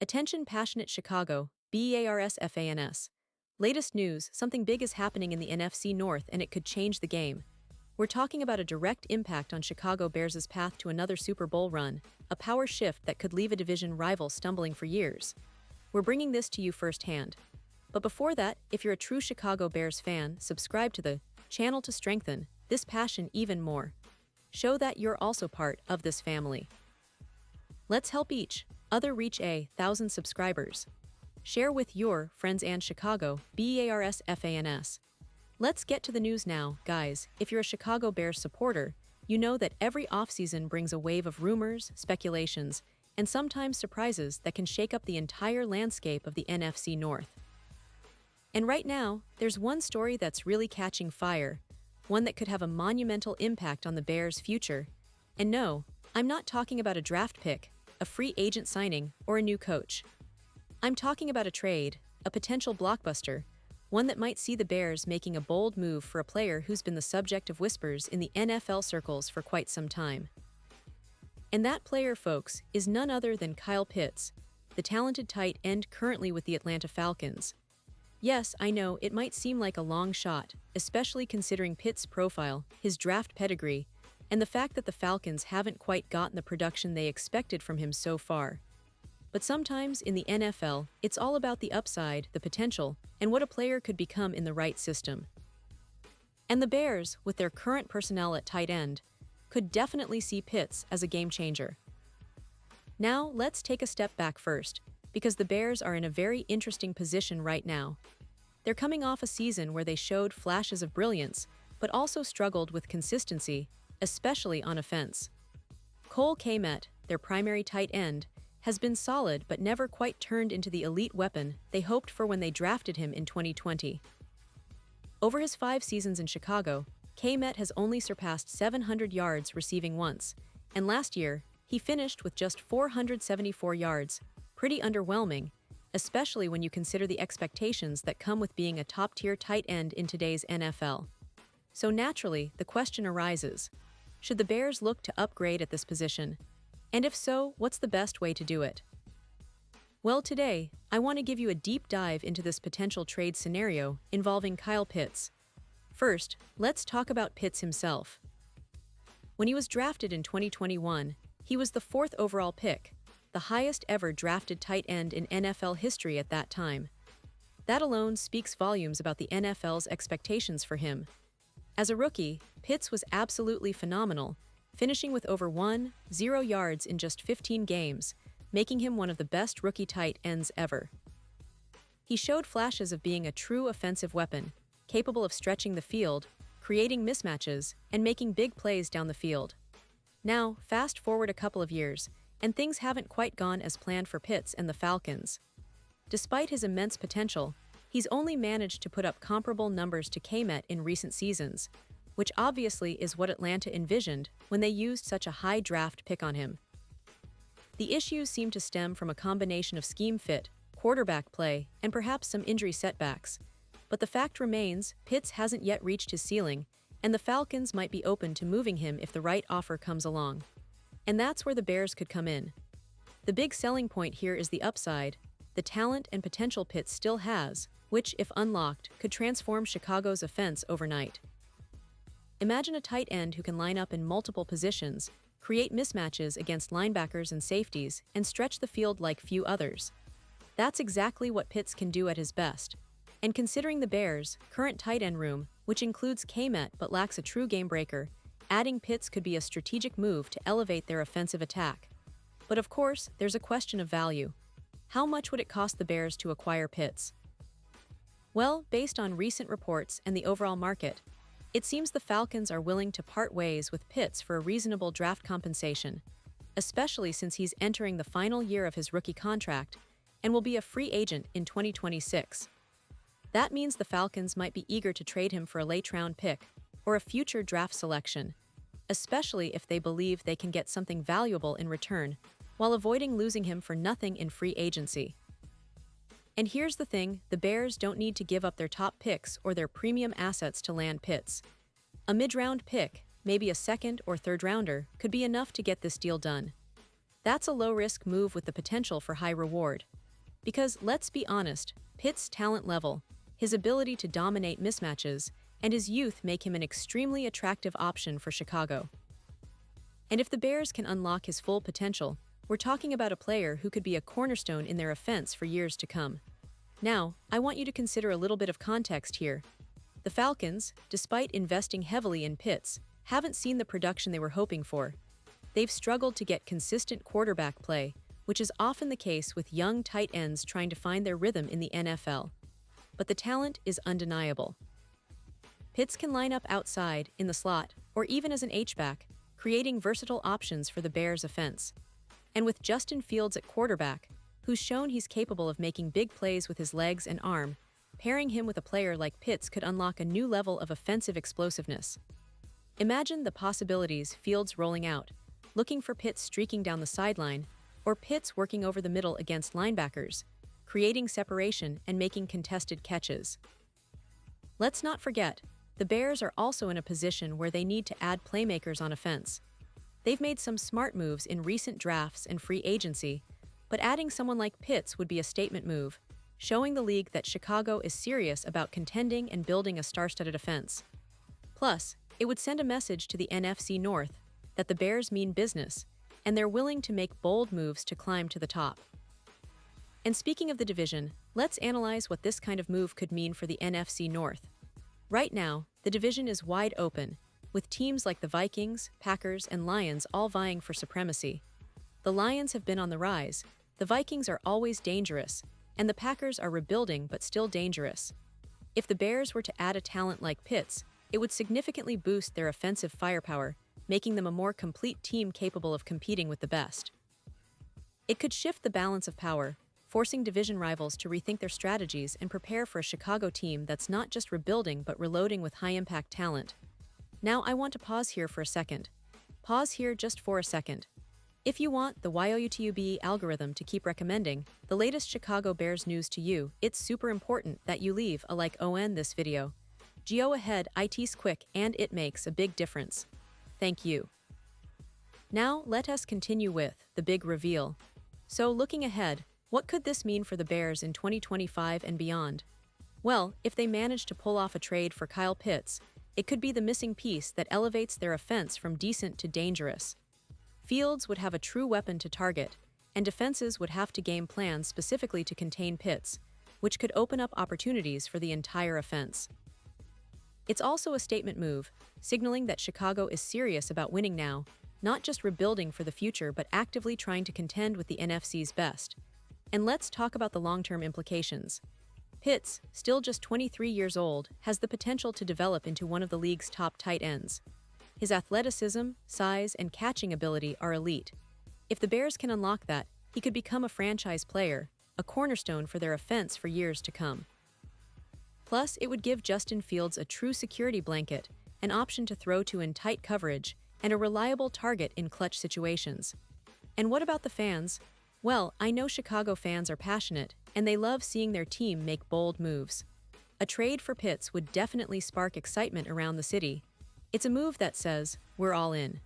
Attention passionate Chicago, Bears fans. Latest news, something big is happening in the NFC North and it could change the game. We're talking about a direct impact on Chicago Bears' path to another Super Bowl run, a power shift that could leave a division rival stumbling for years. We're bringing this to you firsthand. But before that, if you're a true Chicago Bears fan, subscribe to the channel to strengthen this passion even more. Show that you're also part of this family. Let's help each other reach 1,000 subscribers. Share with your friends and Chicago Bears fans. Let's get to the news now, guys. If you're a Chicago Bears supporter, you know that every offseason brings a wave of rumors, speculations, and sometimes surprises that can shake up the entire landscape of the NFC North. And right now, there's one story that's really catching fire, one that could have a monumental impact on the Bears' future. And no, I'm not talking about a draft pick, a free agent signing, or a new coach. I'm talking about a trade, a potential blockbuster, one that might see the Bears making a bold move for a player who's been the subject of whispers in the NFL circles for quite some time. And that player, folks, is none other than Kyle Pitts, the talented tight end currently with the Atlanta Falcons. Yes, I know it might seem like a long shot, especially considering Pitts' profile, his draft pedigree, and the fact that the Falcons haven't quite gotten the production they expected from him so far. But sometimes in the NFL, it's all about the upside, the potential, and what a player could become in the right system. And the Bears, with their current personnel at tight end, could definitely see Pitts as a game changer. Now, let's take a step back first, because the Bears are in a very interesting position right now. They're coming off a season where they showed flashes of brilliance, but also struggled with consistency, especially on offense. Cole Kmet, their primary tight end, has been solid but never quite turned into the elite weapon they hoped for when they drafted him in 2020. Over his 5 seasons in Chicago, Kmet has only surpassed 700 yards receiving once, and last year, he finished with just 474 yards, pretty underwhelming, especially when you consider the expectations that come with being a top-tier tight end in today's NFL. So naturally, the question arises, should the Bears look to upgrade at this position? And if so, what's the best way to do it? Well, today, I want to give you a deep dive into this potential trade scenario involving Kyle Pitts. First, let's talk about Pitts himself. When he was drafted in 2021, he was the 4th overall pick, the highest ever drafted tight end in NFL history at that time. That alone speaks volumes about the NFL's expectations for him. As a rookie, Pitts was absolutely phenomenal, finishing with over 10 yards in just 15 games, making him one of the best rookie tight ends ever. He showed flashes of being a true offensive weapon, capable of stretching the field, creating mismatches, and making big plays down the field. Now, fast forward a couple of years, and things haven't quite gone as planned for Pitts and the Falcons. Despite his immense potential, he's only managed to put up comparable numbers to Kmet in recent seasons, which obviously is what Atlanta envisioned when they used such a high draft pick on him. The issues seem to stem from a combination of scheme fit, quarterback play, and perhaps some injury setbacks. But the fact remains, Pitts hasn't yet reached his ceiling, and the Falcons might be open to moving him if the right offer comes along. And that's where the Bears could come in. The big selling point here is the upside, the talent and potential Pitts still has, which, if unlocked, could transform Chicago's offense overnight. Imagine a tight end who can line up in multiple positions, create mismatches against linebackers and safeties, and stretch the field like few others. That's exactly what Pitts can do at his best. And considering the Bears' current tight end room, which includes Kmet but lacks a true game breaker, adding Pitts could be a strategic move to elevate their offensive attack. But of course, there's a question of value. How much would it cost the Bears to acquire Pitts? Well, based on recent reports and the overall market, it seems the Falcons are willing to part ways with Pitts for a reasonable draft compensation, especially since he's entering the final year of his rookie contract and will be a free agent in 2026. That means the Falcons might be eager to trade him for a late-round pick or a future draft selection, especially if they believe they can get something valuable in return, while avoiding losing him for nothing in free agency. And here's the thing, the Bears don't need to give up their top picks or their premium assets to land Pitts. A mid-round pick, maybe a second or third rounder, could be enough to get this deal done. That's a low-risk move with the potential for high reward. Because, let's be honest, Pitt's talent level, his ability to dominate mismatches, and his youth make him an extremely attractive option for Chicago. And if the Bears can unlock his full potential, we're talking about a player who could be a cornerstone in their offense for years to come. Now, I want you to consider a little bit of context here. The Falcons, despite investing heavily in Pitts, haven't seen the production they were hoping for. They've struggled to get consistent quarterback play, which is often the case with young tight ends trying to find their rhythm in the NFL. But the talent is undeniable. Pitts can line up outside, in the slot, or even as an H-back, creating versatile options for the Bears' offense. And with Justin Fields at quarterback, who's shown he's capable of making big plays with his legs and arm, pairing him with a player like Pitts could unlock a new level of offensive explosiveness. Imagine the possibilities: Fields rolling out, looking for Pitts streaking down the sideline, or Pitts working over the middle against linebackers, creating separation and making contested catches. Let's not forget, the Bears are also in a position where they need to add playmakers on offense. They've made some smart moves in recent drafts and free agency, but adding someone like Pitts would be a statement move, showing the league that Chicago is serious about contending and building a star-studded offense. Plus, it would send a message to the NFC North that the Bears mean business, and they're willing to make bold moves to climb to the top. And speaking of the division, let's analyze what this kind of move could mean for the NFC North. Right now, the division is wide open, with teams like the Vikings, Packers, and Lions all vying for supremacy. The Lions have been on the rise, the Vikings are always dangerous, and the Packers are rebuilding but still dangerous. If the Bears were to add a talent like Pitts, it would significantly boost their offensive firepower, making them a more complete team capable of competing with the best. It could shift the balance of power, forcing division rivals to rethink their strategies and prepare for a Chicago team that's not just rebuilding but reloading with high-impact talent. Now I want to pause here for a second. Pause here just for a second. If you want the YouTube algorithm to keep recommending the latest Chicago Bears news to you, it's super important that you leave a like on this video. Go ahead, it's quick and it makes a big difference. Thank you. Now let us continue with the big reveal. So looking ahead, what could this mean for the Bears in 2025 and beyond? Well, if they manage to pull off a trade for Kyle Pitts, it could be the missing piece that elevates their offense from decent to dangerous. Fields would have a true weapon to target, and defenses would have to game plans specifically to contain Pitts, which could open up opportunities for the entire offense. It's also a statement move, signaling that Chicago is serious about winning now, not just rebuilding for the future but actively trying to contend with the NFC's best. And let's talk about the long-term implications. Pitts, still just 23 years old, has the potential to develop into one of the league's top tight ends. His athleticism, size, and catching ability are elite. If the Bears can unlock that, he could become a franchise player, a cornerstone for their offense for years to come. Plus, it would give Justin Fields a true security blanket, an option to throw to in tight coverage, and a reliable target in clutch situations. And what about the fans? Well, I know Chicago fans are passionate, and they love seeing their team make bold moves. A trade for Pitts would definitely spark excitement around the city. It's a move that says, we're all in.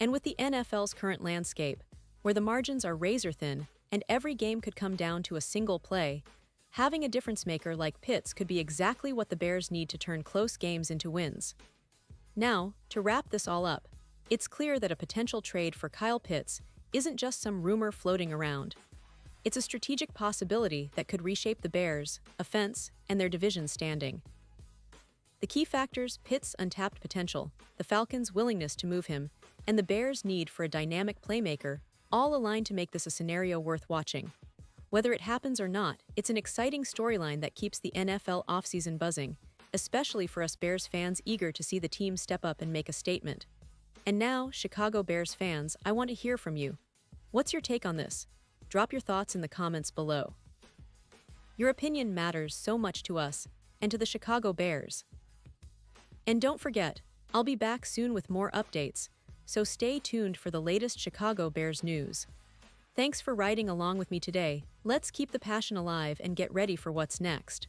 And with the NFL's current landscape, where the margins are razor-thin and every game could come down to a single play, having a difference-maker like Pitts could be exactly what the Bears need to turn close games into wins. Now, to wrap this all up, it's clear that a potential trade for Kyle Pitts isn't just some rumor floating around. It's a strategic possibility that could reshape the Bears' offense and their division standing. The key factors: Pitts' untapped potential, the Falcons' willingness to move him, and the Bears' need for a dynamic playmaker, all align to make this a scenario worth watching. Whether it happens or not, it's an exciting storyline that keeps the NFL offseason buzzing, especially for us Bears fans eager to see the team step up and make a statement. And now, Chicago Bears fans, I want to hear from you. What's your take on this? Drop your thoughts in the comments below. Your opinion matters so much to us and to the Chicago Bears. And don't forget, I'll be back soon with more updates, so stay tuned for the latest Chicago Bears news. Thanks for riding along with me today. Let's keep the passion alive and get ready for what's next.